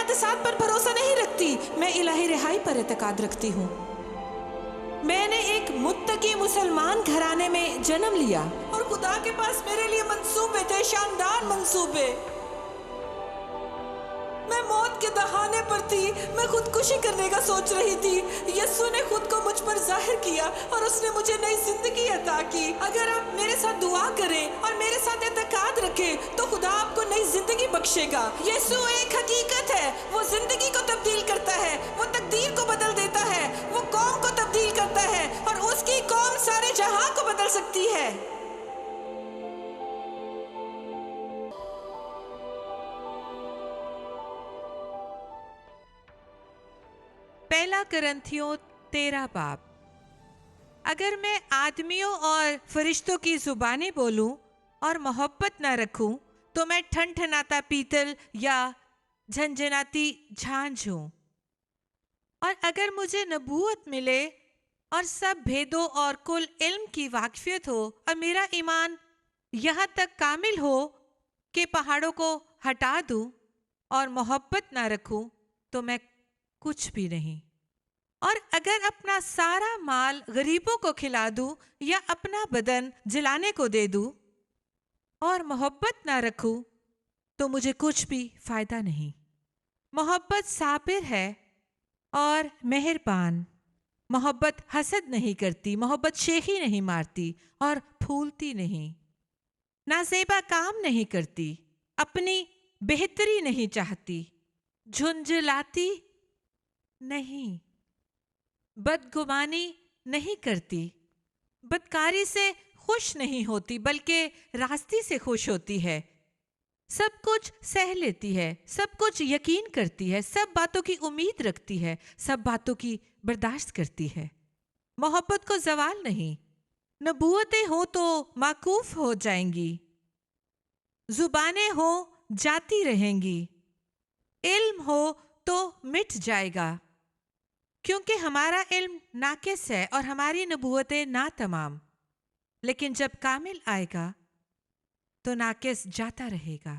हादसात पर भरोसा नहीं रखती, मैं इलाही रिहाई पर एतकाद रखती हूँ। मैंने एक मुत्तकी मुसलमान घराने में जन्म लिया और खुदा के पास मेरे लिए मंसूबे थे, शानदार मंसूबे। मैं मौत के दहाने पर थी, मैं खुदकुशी करने का सोच रही थी। यीशु ने खुद को मुझ पर जाहिर किया और उसने मुझे नई जिंदगी अता की। अगर आप मेरे साथ दुआ करें और मेरे साथ एतकाद रखें तो खुदा आपको नई जिंदगी बख्शेगा। यीशु एक हकीकत है, वो जिंदगी को तब्दील करता है, वो तकदीर को बदल देता है, वो कौम को तब्दील करता है और उसकी कौम सारे जहां को बदल सकती है। पहला करंथियों 13 बाब। अगर मैं आदमियों और फरिश्तों की जुबानें बोलूं और मोहब्बत न रखूं तो मैं ठनठनाता पीतल या झंझनाती झांझ हूं। और अगर मुझे नबूवत मिले और सब भेदों और कुल इल्म की वाकफियत हो और मेरा ईमान यहाँ तक कामिल हो कि पहाड़ों को हटा दूं और मोहब्बत ना रखूं तो मैं कुछ भी नहीं। और अगर अपना सारा माल गरीबों को खिला दूं या अपना बदन जलाने को दे दूं और मोहब्बत ना रखूं तो मुझे कुछ भी फायदा नहीं। मोहब्बत साबिर है और मेहरबान। मोहब्बत हसद नहीं करती, मोहब्बत शेखी नहीं मारती और फूलती नहीं। नाज़ेबा काम नहीं करती, अपनी बेहतरी नहीं चाहती, झुंझलाती नहीं, बदगुमानी नहीं करती, बदकारी से खुश नहीं होती बल्कि रास्ती से खुश होती है, सब कुछ सह लेती है, सब कुछ यकीन करती है, सब बातों की उम्मीद रखती है, सब बातों की बर्दाश्त करती है। मोहब्बत को जवाल नहीं। नबूवतें हो तो माकूफ हो जाएंगी, जुबानें हो जाती रहेंगी, इल्म हो तो मिट जाएगा, क्योंकि हमारा इल्म नाकिस है और हमारी नबूवतें ना तमाम। लेकिन जब कामिल आएगा तो नाकिस जाता रहेगा।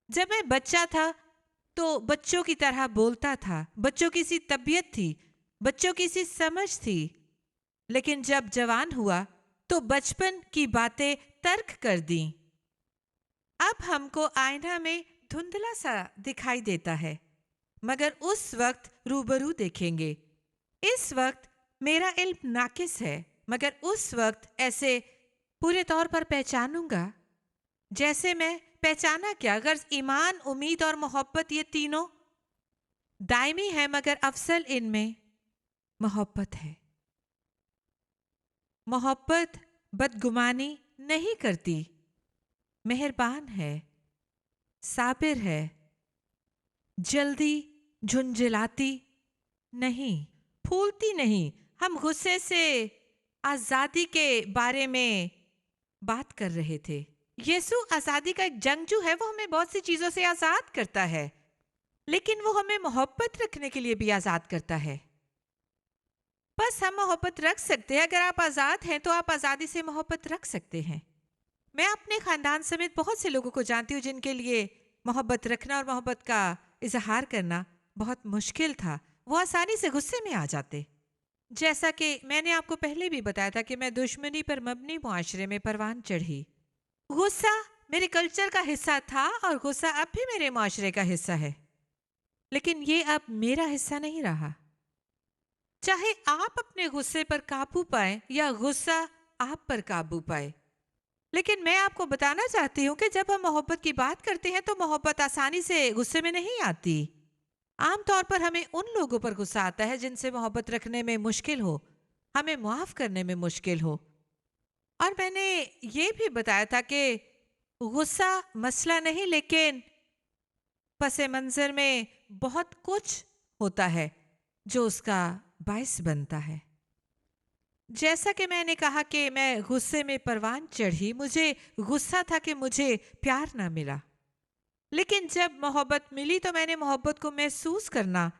जब मैं बच्चा था तो बच्चों की तरह बोलता था, बच्चों की सी तबीयत थी, बच्चों की सी समझ थी। लेकिन जब जवान हुआ तो बचपन की बातें तर्क कर दी। अब हमको आईना में धुंधला सा दिखाई देता है, मगर उस वक्त रूबरू देखेंगे। इस वक्त मेरा इल्म नाकिस है, मगर उस वक्त ऐसे पूरे तौर पर पहचानूंगा जैसे मैं पहचाना क्या। गर्ज ईमान, उम्मीद और मोहब्बत ये तीनों दायमी है, मगर अफसल इनमें मोहब्बत है। मोहब्बत बदगुमानी नहीं करती, मेहरबान है, साबिर है, जल्दी झुंझलाती नहीं, फूलती नहीं। हम गुस्से से आज़ादी के बारे में बात कर रहे थे। यीशु आज़ादी का एक जंगजू है, वो हमें बहुत सी चीज़ों से आज़ाद करता है, लेकिन वो हमें मोहब्बत रखने के लिए भी आज़ाद करता है। बस हम मोहब्बत रख सकते हैं। अगर आप आज़ाद हैं तो आप आज़ादी से मोहब्बत रख सकते हैं। मैं अपने ख़ानदान समेत बहुत से लोगों को जानती हूँ जिनके लिए मोहब्बत रखना और मोहब्बत का इजहार करना बहुत मुश्किल था। वो आसानी से गुस्से में आ जाते। जैसा कि मैंने आपको पहले भी बताया था कि मैं दुश्मनी पर मबनी मुआशरे में परवान चढ़ी। गुस्सा मेरे कल्चर का हिस्सा था और गुस्सा अब भी मेरे मुआशरे का हिस्सा है, लेकिन ये अब मेरा हिस्सा नहीं रहा। चाहे आप अपने गुस्से पर काबू पाए या गुस्सा आप पर काबू पाए, लेकिन मैं आपको बताना चाहती हूँ कि जब हम मोहब्बत की बात करते हैं तो मोहब्बत आसानी से गुस्से में नहीं आती। आमतौर पर हमें उन लोगों पर गुस्सा आता है जिनसे मोहब्बत रखने में मुश्किल हो, हमें मुआफ करने में मुश्किल हो। और मैंने ये भी बताया था कि गुस्सा मसला नहीं, लेकिन पसे मंजर में बहुत कुछ होता है जो उसका बायस बनता है। जैसा कि मैंने कहा कि मैं गुस्से में परवान चढ़ी, मुझे गुस्सा था कि मुझे प्यार ना मिला, लेकिन जब मोहब्बत मिली तो मैंने मोहब्बत को महसूस करना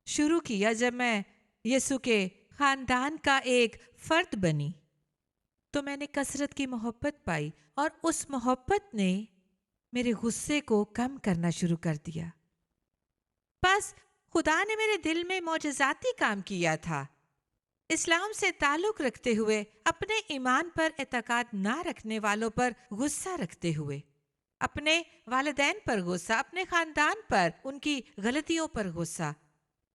शुरू किया। जब मैं यीशु के खानदान का एक फर्द बनी तो मैंने कसरत की मोहब्बत पाई और उस मोहब्बत ने मेरे गुस्से को कम करना शुरू कर दिया। बस खुदा ने मेरे दिल में मौजज़ाती काम किया था। इस्लाम से ताल्लुक़ रखते हुए, अपने ईमान पर एतकाद ना रखने वालों पर गुस्सा रखते हुए, अपने वालिदैन पर गुस्सा, अपने ख़ानदान पर, उनकी गलतियों पर गुस्सा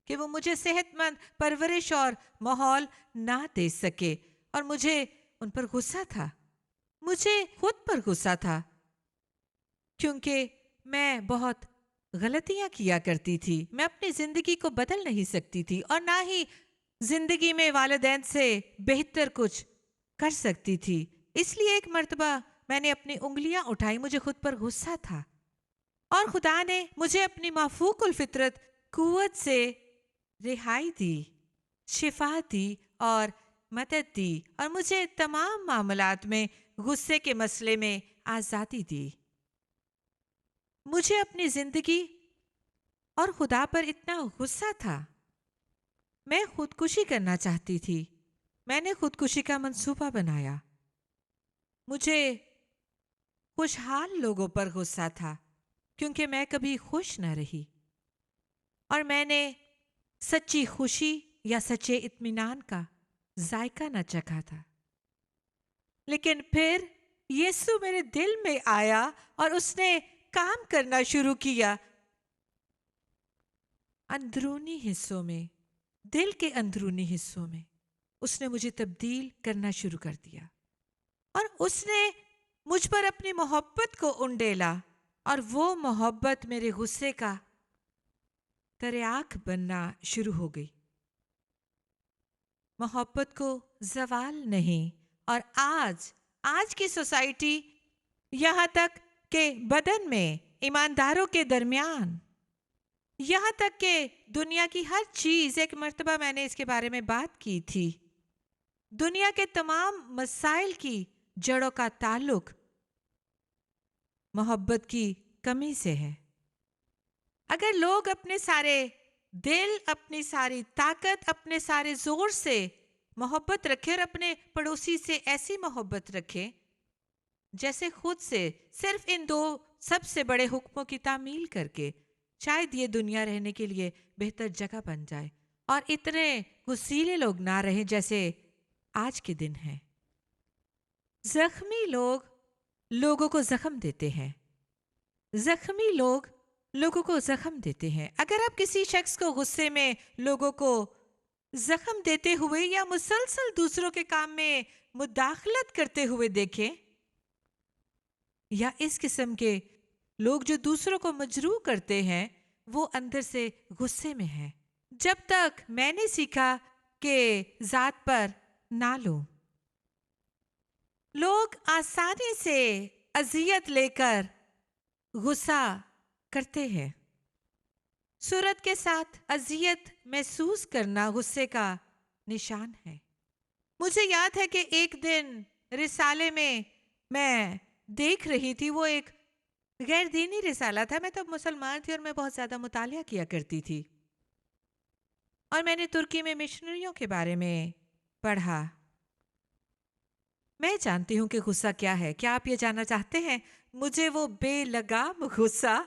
कि वो मुझे सेहतमंद परवरिश और माहौल ना दे सके, और मुझे उन पर गुस्सा था। मुझे खुद पर गुस्सा था क्योंकि मैं बहुत गलतियां किया करती थी। मैं अपनी ज़िंदगी को बदल नहीं सकती थी और ना ही ज़िंदगी में वालिदैन से बेहतर कुछ कर सकती थी। इसलिए एक मर्तबा मैंने अपनी उंगलियां उठाई, मुझे खुद पर गुस्सा था, और खुदा ने मुझे अपनी माफूकुल फितरत कुव्वत से रिहाई दी, शिफा दी और मदद दी, और मुझे तमाम मामलात में गुस्से के मसले में आज़ादी दी। मुझे अपनी जिंदगी और खुदा पर इतना गुस्सा था, मैं खुदकुशी करना चाहती थी। मैंने खुदकुशी का मंसूबा बनाया। मुझे खुशहाल लोगों पर गुस्सा था क्योंकि मैं कभी खुश न रही, और मैंने सच्ची खुशी या सच्चे इत्मीनान का जायका न चखा था। लेकिन फिर यीशु मेरे दिल में आया और उसने काम करना शुरू किया। अंदरूनी हिस्सों में, दिल के अंदरूनी हिस्सों में उसने मुझे तब्दील करना शुरू कर दिया, और उसने मुझ पर अपनी मोहब्बत को उंडेला, और वो मोहब्बत मेरे गुस्से का तरियाक बनना शुरू हो गई। मोहब्बत को जवाल नहीं, और आज की सोसाइटी, यहाँ तक के बदन में, ईमानदारों के दरमियान, यहाँ तक कि दुनिया की हर चीज़, एक मर्तबा मैंने इसके बारे में बात की थी, दुनिया के तमाम मसाइल की जड़ों का ताल्लुक मोहब्बत की कमी से है। अगर लोग अपने सारे दिल, अपनी सारी ताकत, अपने सारे जोर से मोहब्बत रखे, और अपने पड़ोसी से ऐसी मोहब्बत रखे जैसे खुद से, सिर्फ इन दो सबसे बड़े हुक्मों की तामील करके, शायद ये दुनिया रहने के लिए बेहतर जगह बन जाए, और इतने गुस्सीले लोग ना रहें जैसे आज के दिन हैं। जख्मी लोग लोगों को जख्म देते हैं, जख्मी लोग लोगों को जख्म देते हैं। अगर आप किसी शख्स को गुस्से में लोगों को जख्म देते हुए या मुसलसल दूसरों के काम में मुदाखलत करते हुए देखें, या इस किस्म के लोग जो दूसरों को मजरूह करते हैं, वो अंदर से गुस्से में हैं। जब तक मैंने सीखा कि जात पर ना लो, लोग आसानी से अजियत लेकर गुस्सा करते हैं। सूरत के साथ अजियत महसूस करना गुस्से का निशान है। मुझे याद है कि एक दिन रिसाले में मैं देख रही थी, वो एक गैर दीनी रिसाला था। मैं तब मुसलमान थी और मैं बहुत ज़्यादा मुतालिया किया करती थी, और मैंने तुर्की में मिशनरियों के बारे में पढ़ा। मैं जानती हूँ कि गुस्सा क्या है। क्या आप ये जानना चाहते हैं? मुझे वो बेलगाम गुस्सा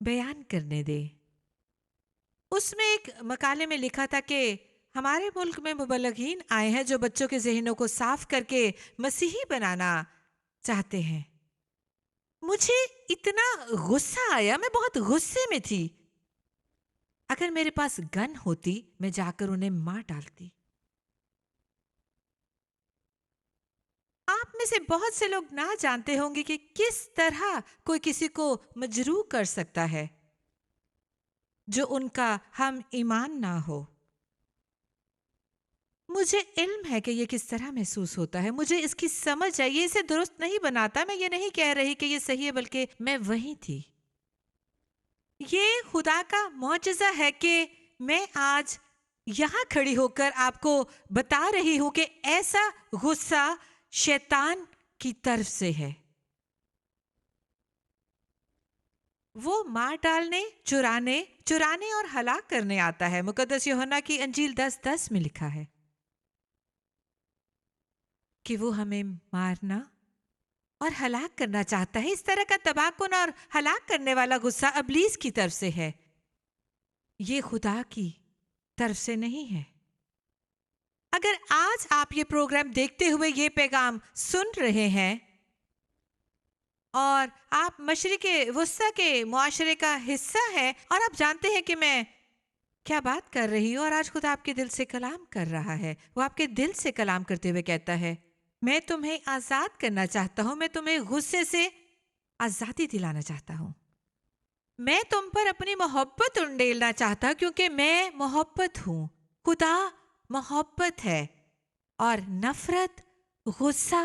बयान करने दे। उसमें एक मकाले में लिखा था कि हमारे मुल्क में मुबल्लिगीन आए हैं जो बच्चों के जहनों को साफ करके मसीही बनाना चाहते हैं। मुझे इतना गुस्सा आया, मैं बहुत गुस्से में थी। अगर मेरे पास गन होती, मैं जाकर उन्हें मार डालती। आप में से बहुत से लोग ना जानते होंगे कि किस तरह कोई किसी को मजरूह कर सकता है जो उनका हम ईमान ना हो। मुझे इल्म है कि ये किस तरह महसूस होता है, मुझे इसकी समझ है। ये इसे दुरुस्त नहीं बनाता, मैं ये नहीं कह रही कि ये सही है, बल्कि मैं वही थी। ये खुदा का मौजज़ा है कि मैं आज यहाँ खड़ी होकर आपको बता रही हूँ कि ऐसा गुस्सा शैतान की तरफ से है। वो मार डालने, चुराने और हलाक करने आता है। मुकद्दस यूहन्ना की अंजील 10:10 में लिखा है कि वो हमें मारना और हलाक करना चाहता है। इस तरह का तबाहकुन और हलाक करने वाला गुस्सा इब्लीस की तरफ से है। یہ خدا کی طرف سے نہیں ہے۔ اگر آج آپ یہ پروگرام دیکھتے ہوئے یہ پیغام سن رہے ہیں اور آپ مشرق وسطیٰ کے معاشرے کا حصہ ہیں اور آپ جانتے ہیں کہ میں کیا بات کر رہی ہوں اور آج خدا آپ کے دل سے کلام کر رہا ہے، وہ آپ کے دل سے کلام کرتے ہوئے کہتا ہے میں تمہیں آزاد کرنا چاہتا ہوں، میں تمہیں غصے سے آزادی دلانا چاہتا ہوں، میں تم پر اپنی محبت انڈیلنا چاہتا ہوں کیونکہ میں محبت ہوں۔ خدا محبت ہے اور نفرت، غصہ،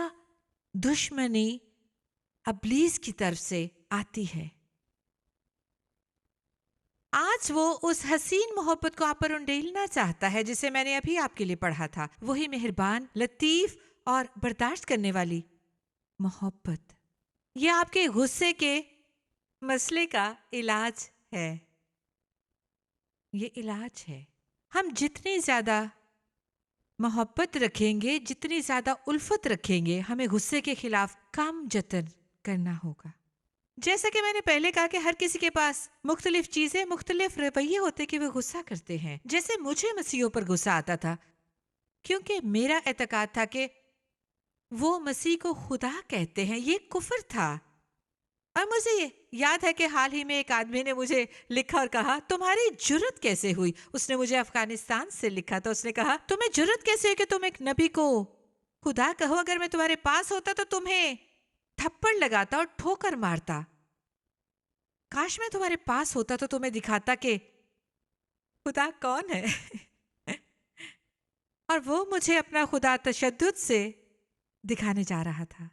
دشمنی ابلیس کی طرف سے آتی ہے۔ آج وہ اس حسین محبت کو آپ پر انڈیلنا چاہتا ہے جسے میں نے ابھی آپ کے لیے پڑھا تھا، وہی مہربان، لطیف اور برداشت کرنے والی محبت۔ یہ آپ کے غصے کے مسئلے کا علاج ہے، یہ علاج ہے۔ ہم جتنی زیادہ محبت رکھیں گے، جتنی زیادہ الفت رکھیں گے، ہمیں غصے کے خلاف کم جتن کرنا ہوگا۔ جیسا کہ میں نے پہلے کہا کہ ہر کسی کے پاس مختلف چیزیں، مختلف رویے ہوتے کہ وہ غصہ کرتے ہیں۔ جیسے مجھے مسیحوں پر غصہ آتا تھا کیونکہ میرا اعتقاد تھا کہ وہ مسیح کو خدا کہتے ہیں، یہ کفر تھا۔ اور مجھے یاد ہے کہ حال ہی میں ایک آدمی نے مجھے لکھا اور کہا تمہاری جرت کیسے ہوئی؟ اس نے مجھے افغانستان سے لکھا تھا، اس نے کہا تمہیں جرت کیسے ہوئی کہ تم ایک نبی کو خدا کہو؟ اگر میں تمہارے پاس ہوتا تو تمہیں تھپڑ لگاتا اور ٹھوکر مارتا۔ کاش میں تمہارے پاس ہوتا تو تمہیں دکھاتا کہ خدا کون ہے۔ اور وہ مجھے اپنا خدا تشدد سے دکھانے جا رہا تھا۔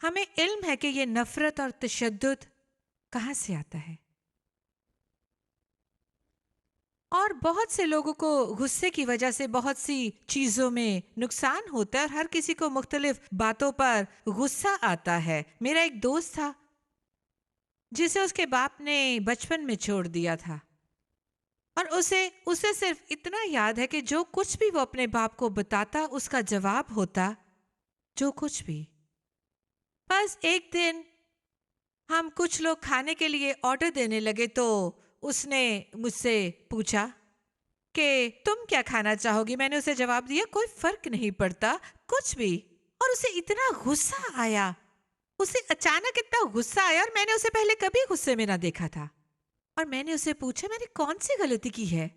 ہمیں علم ہے کہ یہ نفرت اور تشدد کہاں سے آتا ہے، اور بہت سے لوگوں کو غصے کی وجہ سے بہت سی چیزوں میں نقصان ہوتا ہے اور ہر کسی کو مختلف باتوں پر غصہ آتا ہے۔ میرا ایک دوست تھا جسے اس کے باپ نے بچپن میں چھوڑ دیا تھا، اور اسے صرف اتنا یاد ہے کہ جو کچھ بھی وہ اپنے باپ کو بتاتا اس کا جواب ہوتا جو کچھ بھی۔ بس ایک دن ہم کچھ لوگ کھانے کے لیے آرڈر دینے لگے تو اس نے مجھ سے پوچھا کہ تم کیا کھانا چاہو گی؟ میں نے اسے جواب دیا کوئی فرق نہیں پڑتا، کچھ بھی۔ اور اسے اتنا غصہ آیا، اسے اچانک اتنا غصہ آیا، اور میں نے اسے پہلے کبھی غصے میں نہ دیکھا تھا۔ اور میں نے اسے پوچھا میں نے کون سی غلطی کی ہے؟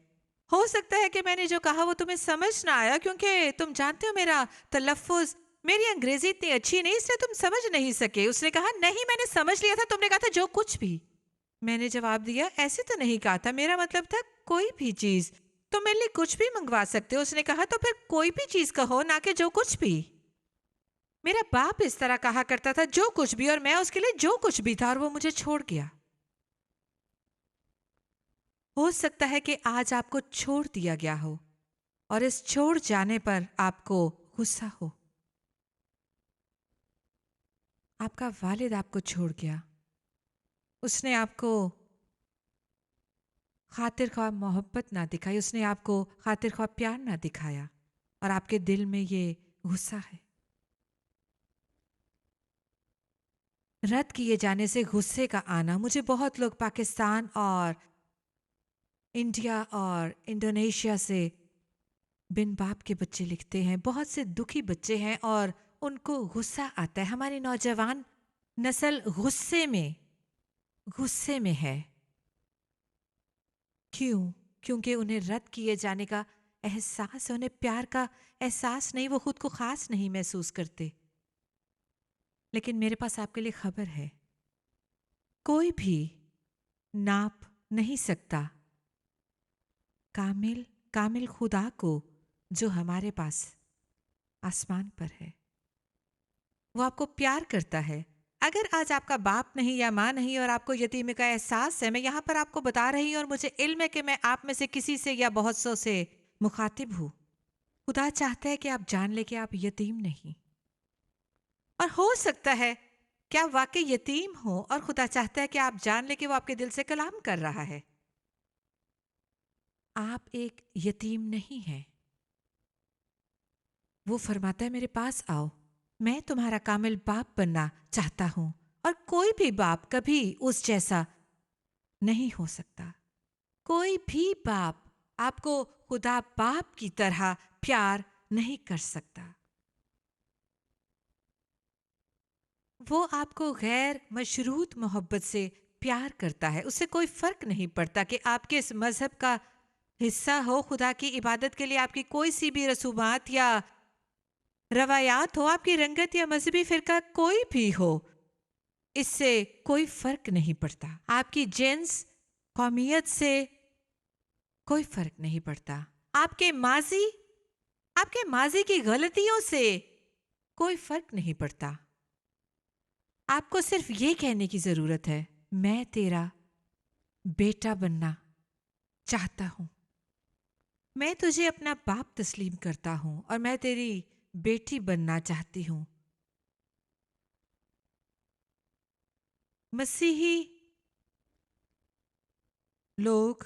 ہو سکتا ہے کہ میں نے جو کہا وہ تمہیں سمجھ نہ آیا کیونکہ تم جانتے ہو میرا تلفظ، میری انگریزی اتنی اچھی نہیں، اس لیے تم سمجھ نہیں سکے۔ اس نے کہا نہیں میں نے سمجھ لیا تھا، تم نے کہا تھا جو کچھ بھی۔ میں نے جواب دیا ایسے تو نہیں کہا تھا، میرا مطلب تھا کوئی بھی چیز، تم میرے لیے کچھ بھی منگوا سکتے ہو۔ اس نے کہا تو پھر کوئی بھی چیز کہو، نہ کہ جو کچھ بھی۔ میرا باپ اس طرح کہا کرتا تھا جو کچھ بھی، اور میں اس کے لیے جو کچھ بھی تھا، اور وہ مجھے چھوڑ گیا۔ ہو سکتا ہے کہ آج آپ کو چھوڑ دیا گیا ہو اور اس چھوڑ جانے پر آپ کو غصہ ہو۔ آپ کا والد آپ کو چھوڑ گیا، اس نے آپ کو خاطر خواہ محبت نہ دکھائی، اس نے آپ کو خاطر خواہ پیار نہ دکھایا، اور آپ کے دل میں یہ غصہ ہے۔ رد کیے جانے سے غصے کا آنا، مجھے بہت لوگ پاکستان اور انڈیا اور انڈونیشیا سے بن باپ کے بچے لکھتے ہیں، بہت سے دکھی بچے ہیں اور ان کو غصہ آتا ہے۔ ہماری نوجوان نسل غصے میں ہے۔ کیوں؟ کیونکہ انہیں رد کیے جانے کا احساس ہے، انہیں پیار کا احساس نہیں، وہ خود کو خاص نہیں محسوس کرتے۔ لیکن میرے پاس آپ کے لیے خبر ہے، کوئی بھی ناپ نہیں سکتا کامل خدا کو جو ہمارے پاس آسمان پر ہے۔ وہ آپ کو پیار کرتا ہے۔ اگر آج آپ کا باپ نہیں یا ماں نہیں اور آپ کو یتیمی کا احساس ہے، میں یہاں پر آپ کو بتا رہی ہوں اور مجھے علم ہے کہ میں آپ میں سے کسی سے یا بہت سو سے مخاطب ہوں۔ خدا چاہتا ہے کہ آپ جان لیں کہ آپ یتیم نہیں، اور ہو سکتا ہے کہ آپ واقعی یتیم ہوں اور خدا چاہتا ہے کہ آپ جان لیں کہ وہ آپ کے دل سے کلام کر رہا ہے۔ آپ ایک یتیم نہیں ہیں۔ وہ فرماتا ہے میرے پاس آؤ، میں تمہارا کامل باپ بننا چاہتا ہوں، اور کوئی بھی باپ کبھی اس جیسا نہیں ہو سکتا۔ कोई भी बाप आपको खुदा बाप की तरह प्यार नहीं कर सकता। वो आपको गैर मशरूत मोहब्बत से प्यार करता है। उससे कोई फर्क नहीं पड़ता कि आप किस मजहब का हिस्सा हो। खुदा की इबादत के लिए आपकी कोई सी भी रसूमात या रवायात हो, आपकी रंगत या मजहबी फिरका कोई भी हो, इससे कोई फर्क नहीं पड़ता। आपकी जिन्स, कौमियत से कोई फर्क नहीं पड़ता। आपके माजी की गलतियों से कोई फर्क नहीं पड़ता। आपको सिर्फ ये कहने की जरूरत है, मैं तेरा बेटा बनना चाहता हूं, मैं तुझे अपना बाप तस्लीम करता हूं और मैं तेरी बेटी बनना चाहती हूं। मसीही लोग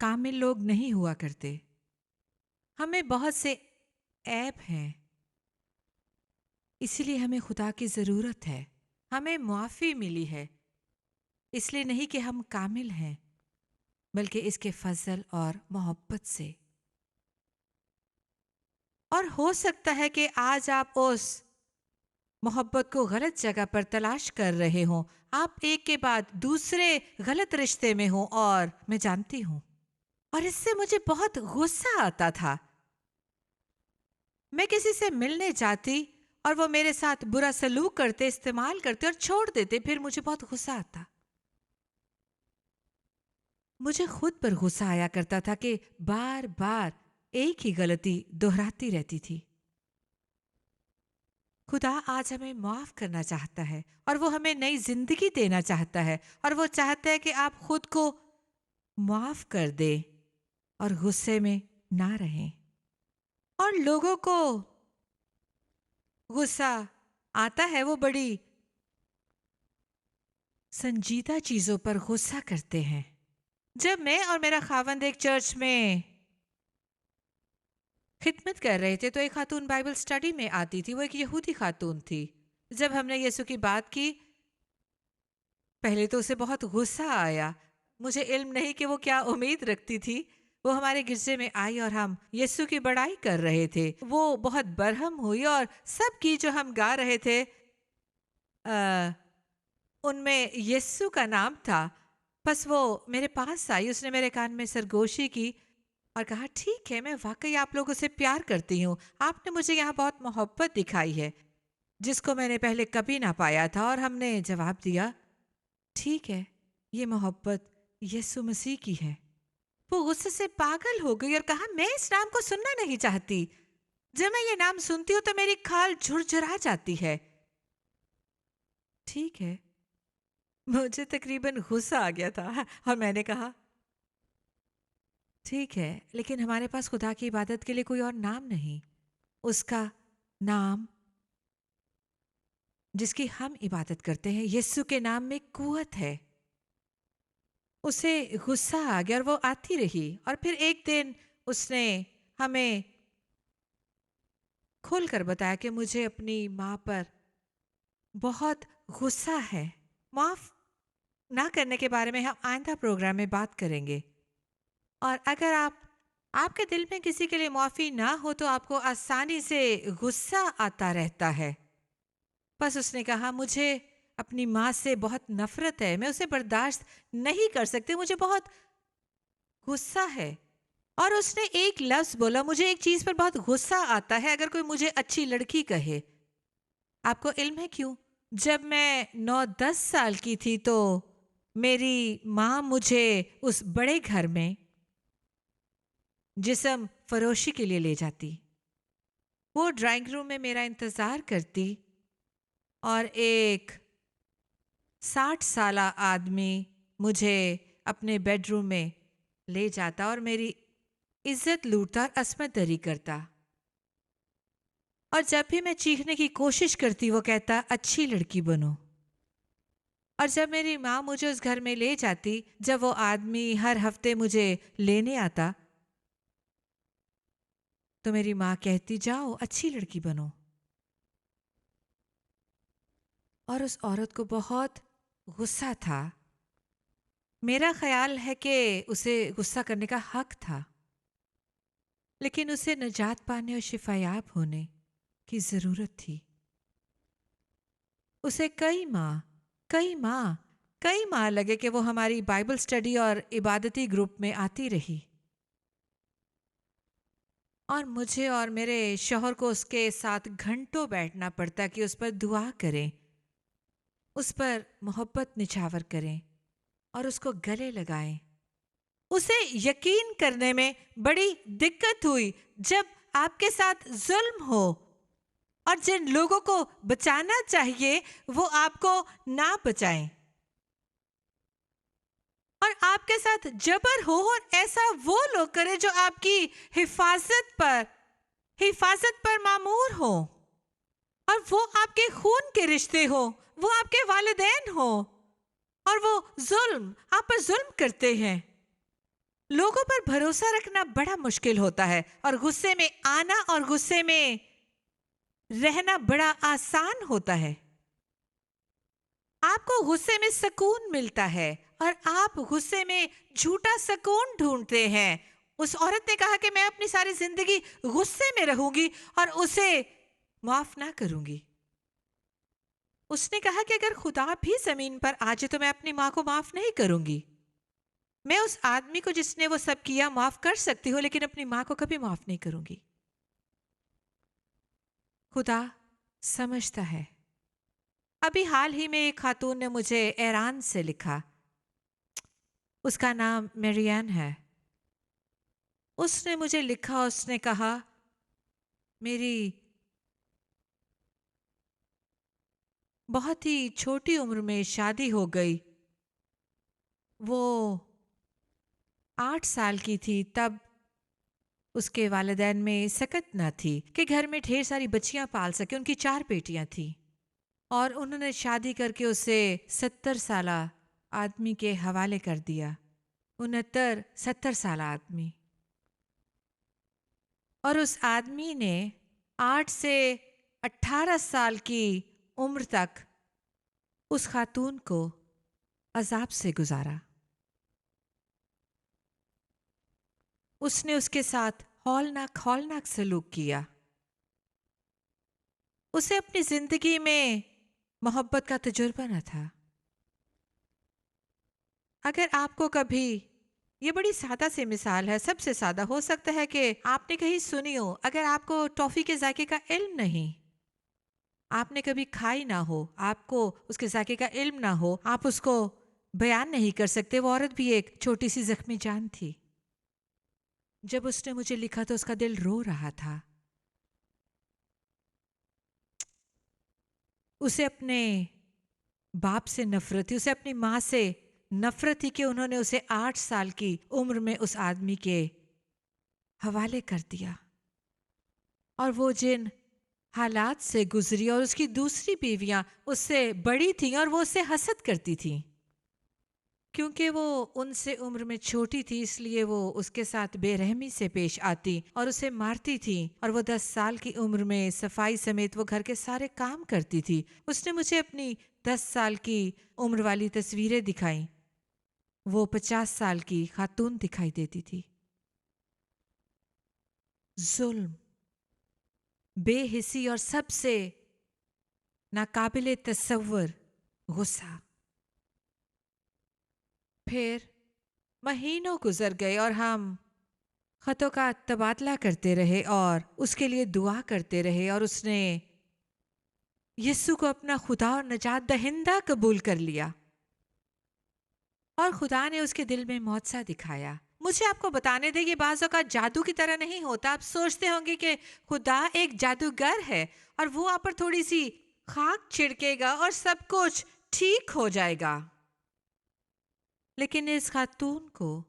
कामिल लोग नहीं हुआ करते। हमें बहुत से ऐब हैं, इसलिए हमें खुदा की ज़रूरत है। हमें मुआफ़ी मिली है, इसलिए नहीं कि हम कामिल हैं, बल्कि इसके फजल और मोहब्बत से। और हो सकता है कि आज आप उस मोहब्बत को गलत जगह पर तलाश कर रहे हों। आप एक के बाद दूसरे गलत रिश्ते में हों, और मैं जानती हूं, और इससे मुझे बहुत गुस्सा आता था। मैं किसी से मिलने जाती और वो मेरे साथ बुरा सलूक करते, इस्तेमाल करते और छोड़ देते, फिर मुझे बहुत गुस्सा आता। मुझे खुद पर गुस्सा आया करता था कि बार बार एक ही गलती दोहराती रहती थी। खुदा आज हमें माफ करना चाहता है और वो हमें नई जिंदगी देना चाहता है, और वो चाहता है कि आप खुद को माफ कर दे और गुस्से में ना रहें। और लोगों को गुस्सा आता है, वो बड़ी संजीदा चीजों पर गुस्सा करते हैं। जब मैं और मेरा खावंद एक चर्च में खिदमत कर रहे थे, तो एक खातून बाइबल स्टडी में आती थी। वो एक यहूदी खातून थी। जब हमने यीशु की बात की, पहले तो उसे बहुत गुस्सा आया। मुझे इल्म नहीं कि वो क्या उम्मीद रखती थी। वो हमारे गिरजे में आई और हम यीशु की बड़ाई कर रहे थे। वो बहुत बरहम हुई और सब गीत जो हम गा रहे थे उनमें यीशु का नाम था। बस वो मेरे पास आई, उसने मेरे कान में सरगोशी की और कहा, ठीक है, मैं वाकई आप लोगों से प्यार करती हूँ। आपने मुझे यहाँ बहुत मोहब्बत दिखाई है, जिसको मैंने पहले कभी ना पाया था। और हमने जवाब दिया, ठीक है, ये मोहब्बत यीशु मसीह की है। वो गुस्से से पागल हो गई और कहा, मैं इस नाम को सुनना नहीं चाहती। जब मैं ये नाम सुनती हूँ तो मेरी खाल झुरझुरा जाती है। ठीक है, मुझे तकरीबन गुस्सा आ गया था और मैंने कहा, ठीक है, लेकिन हमारे पास खुदा की इबादत के लिए कोई और नाम नहीं। उसका नाम जिसकी हम इबादत करते हैं, यीशु के नाम में कुव्वत है। उसे गुस्सा आ गया और वो आती रही। और फिर एक दिन उसने हमें खोलकर बताया कि मुझे अपनी माँ पर बहुत गुस्सा है। माफ ना करने के बारे में हम आइंदा प्रोग्राम में बात करेंगे। और अगर आपके दिल में किसी के लिए माफ़ी ना हो तो आपको आसानी से गुस्सा आता रहता है। बस उसने कहा, मुझे अपनी माँ से बहुत नफरत है, मैं उसे बर्दाश्त नहीं कर सकती, मुझे बहुत गुस्सा है। और उसने एक लफ्ज़ बोला, मुझे एक चीज़ पर बहुत गुस्सा आता है, अगर कोई मुझे अच्छी लड़की कहे। आपको इल्म है क्यों? जब मैं 9-10 साल की थी तो मेरी माँ मुझे उस बड़े घर में जिस्म फरोशी के लिए ले जाती। वो ड्राइंग रूम में मेरा इंतज़ार करती और एक 60 साला आदमी मुझे अपने बेडरूम में ले जाता और मेरी इज्जत लूटता और अस्मत दरी करता। और जब भी मैं चीखने की कोशिश करती, वो कहता, अच्छी लड़की बनो। और जब मेरी माँ मुझे उस घर में ले जाती, जब वो आदमी हर हफ्ते मुझे लेने आता, तो मेरी माँ कहती, जाओ अच्छी लड़की बनो। और उस औरत को बहुत गुस्सा था मेरा ख्याल है कि उसे गुस्सा करने का हक था, लेकिन उसे निजात पाने और शिफायाब होने की ज़रूरत थी। उसे कई माह लगे कि वो हमारी बाइबल स्टडी और इबादती ग्रुप में आती रही, और मुझे और मेरे शौहर को उसके साथ घंटों बैठना पड़ता कि उस पर दुआ करें, उस पर मोहब्बत निछावर करें और उसको गले लगाएं। उसे यकीन करने में बड़ी दिक्कत हुई जब आपके साथ जुल्म हो और जिन लोगों को बचाना चाहिए वो आपको ना बचाएं, और आपके साथ जबर हो और ऐसा वो लोग करें जो आपकी हिफाजत पर मामूर हो, और वो आपके खून के रिश्ते हो, वो आपके वालिदैन हो, और वो आप पर जुल्म करते हैं। लोगों पर भरोसा रखना बड़ा मुश्किल होता है, और गुस्से में आना और गुस्से में रहना बड़ा आसान होता है। आपको गुस्से में सुकून मिलता है और आप गुस्से में झूठा सुकून ढूंढते हैं। उस औरत ने कहा कि मैं अपनी सारी जिंदगी गुस्से में रहूंगी और उसे माफ ना करूंगी। उसने कहा कि अगर खुदा भी जमीन पर आ जाए तो मैं अपनी माँ को माफ नहीं करूंगी। मैं उस आदमी को जिसने वो सब किया माफ कर सकती हूँ, लेकिन अपनी माँ को कभी माफ नहीं करूंगी। खुदा समझता है। अभी हाल ही में एक खातून ने मुझे ईरान से लिखा, उसका नाम मेरियन है। उसने मुझे लिखा, उसने कहा मेरी बहुत ही छोटी उम्र में शादी हो गई। वो 8 साल की थी तब उसके वालिदैन में सकत न थी कि घर में ढेर सारी बच्चियां पाल सके। उनकी 4 बेटियां थी और उन्होंने शादी करके उसे 70 साला आदमी के हवाले कर दिया। 69-70 साला आदमी। और उस आदमी ने 8 से 18 साल की उम्र तक उस खातून को अजाब से गुजारा। उसने उसके साथ हौलनाक सलूक किया। उसे अपनी जिंदगी में मोहब्बत का तजुर्बा न था। अगर आपको कभी, ये बड़ी सादा सी मिसाल है, सबसे सादा हो सकता है कि आपने कहीं सुनी हो, अगर आपको टॉफी के जायके का इल्म नहीं, आपने कभी खाई ना हो, आपको उसके जायके का इल्म ना हो, आप उसको बयान नहीं कर सकते। वो औरत भी एक छोटी सी जख्मी जान थी। जब उसने मुझे लिखा तो उसका दिल रो रहा था। उसे अपने बाप से नफरत थी, उसे अपनी माँ से नफरत थी कि उन्होंने उसे 8 साल की उम्र में उस आदमी के हवाले कर दिया। और वो जिन हालात से गुजरी, और उसकी दूसरी बीवियां उससे बड़ी थीं और वो उससे हसद करती थीं, क्योंकि वो उनसे उम्र में छोटी थी, इसलिए वो उसके साथ बेरहमी से पेश आती और उसे मारती थी। और वो 10 साल की उम्र में सफाई समेत वो घर के सारे काम करती थी। उसने मुझे अपनी 10 साल की उम्र वाली तस्वीरें दिखाई। वो 50 साल की खातून दिखाई देती थी। जुल्म, बेहिसी और सबसे नाकाबिले तसव्वुर गुस्सा। फिर महीनों गुजर गए और हम खतों का तबादला करते रहे और उसके लिए दुआ करते रहे, और उसने यीशु को अपना खुदा और नजात दहिंदा कबूल कर लिया, और खुदा ने उसके दिल में मौजज़ा दिखाया। मुझे आपको बताने दे, ये बाज़ों का जादू की तरह नहीं होता। आप सोचते होंगे कि खुदा एक जादूगर है और वो आप पर थोड़ी सी खाक छिड़केगा और सब कुछ ठीक हो जाएगा। लेकिन इस खातून को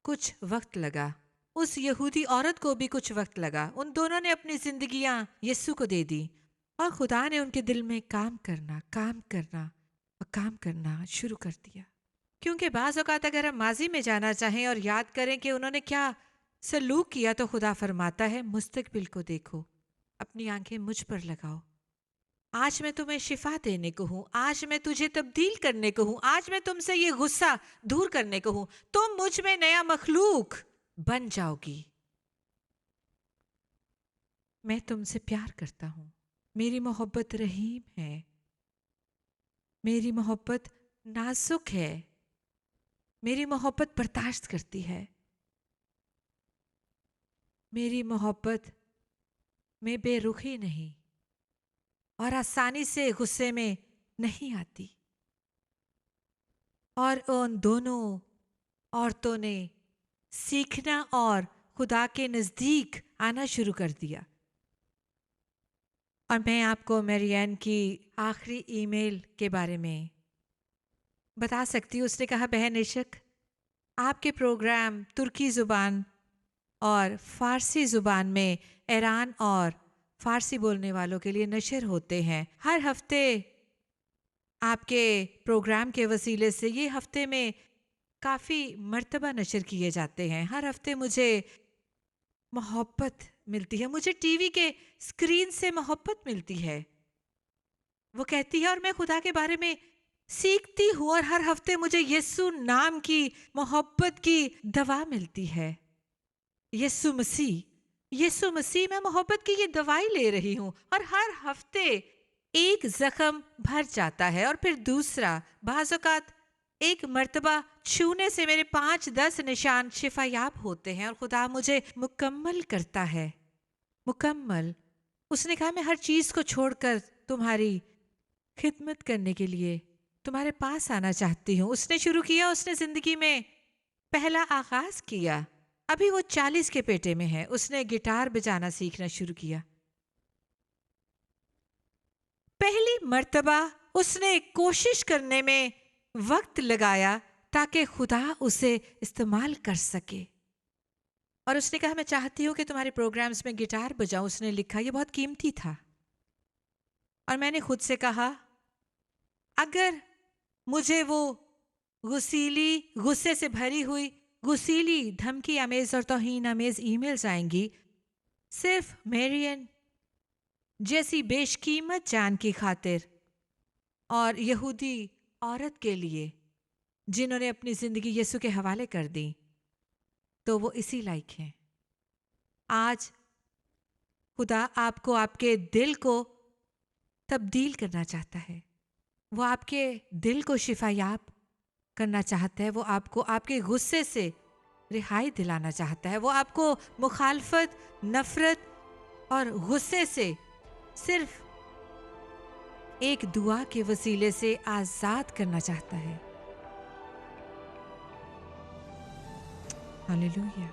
कुछ वक्त लगा, उस यहूदी औरत को भी कुछ वक्त लगा। उन दोनों ने अपनी जिंदगियां यीशु को दे दी, और खुदा ने उनके दिल में काम करना शुरू कर दिया। क्योंकि बाज़ औक़ात अगर हम माजी में जाना चाहें और याद करें कि उन्होंने क्या सलूक किया, तो खुदा फरमाता है मुस्तकबिल को देखो, अपनी आंखें मुझ पर लगाओ, आज मैं तुम्हें शिफा देने को हूँ, आज मैं तुझे तब्दील करने को हूँ, आज मैं तुमसे ये गुस्सा दूर करने को हूँ, तुम मुझ में नया मखलूक बन जाओगी। मैं तुमसे प्यार करता हूँ, मेरी मोहब्बत रहीम है, मेरी मोहब्बत नाजुक है, मेरी मोहब्बत बर्दाश्त करती है, मेरी मोहब्बत में बेरुखी नहीं और आसानी से गुस्से में नहीं आती। और उन दोनों औरतों ने सीखना और खुदा के नज़दीक आना शुरू कर दिया। और मैं आपको मैरियन की आखिरी ईमेल के बारे में बता सकती हूँ। उसने कहा, बहन इशक, आपके प्रोग्राम तुर्की ज़ुबान और फ़ारसी ज़ुबान में ईरान और फ़ारसी बोलने वालों के लिए नशर होते हैं। हर हफ्ते आपके प्रोग्राम के वसीले से ये हफ्ते में काफ़ी मर्तबा नशर किए जाते हैं। हर हफ्ते मुझे मोहब्बत मिलती है, मुझे टीवी के स्क्रीन से मोहब्बत मिलती है। वो कहती है और मैं खुदा के बारे में सीखती हूँ और हर हफ्ते मुझे यीशु नाम की मोहब्बत की दवा मिलती है। यीशु मसीह मैं मोहब्बत की ये दवाई ले रही हूँ और हर हफ्ते एक जख्म भर जाता है और फिर दूसरा। बाज़ औक़ात एक मर्तबा छूने से मेरे 5-10 निशान शिफायाब होते हैं और खुदा मुझे मुकम्मल करता है, मुकम्मल। उसने कहा, मैं हर चीज़ को छोड़कर तुम्हारी खिदमत करने के लिए तुम्हारे पास आना चाहती हूँ। उसने शुरू किया, उसने ज़िंदगी में पहला आगाज़ किया। अभी वो 40 के पेटे में है। उसने गिटार बजाना सीखना शुरू किया। पहली मर्तबा उसने कोशिश करने में वक्त लगाया ताकि खुदा उसे इस्तेमाल कर सके। और उसने कहा, मैं चाहती हूँ कि तुम्हारे प्रोग्राम्स में गिटार बजाऊं। उसने लिखा, ये बहुत कीमती था। और मैंने खुद से कहा, अगर मुझे वो गुस्से से भरी हुई गुस्सीली, धमकी आमेज और तौहीन आमेज ईमेल्स आएंगी सिर्फ मैरियन जैसी बेशकीमत जान की खातिर और यहूदी औरत के लिए जिन्होंने अपनी ज़िंदगी यीशु के हवाले कर दी, तो वो इसी लायक हैं। आज खुदा आपको, आपके दिल को तब्दील करना चाहता है। वो आपके दिल को शिफायाब करना चाहता है। वो आपको आपके गुस्से से रिहाई दिलाना चाहता है। वो आपको मुखालफत, नफरत और गुस्से से सिर्फ एक दुआ के वसीले से आज़ाद करना चाहता है। हालेलुया।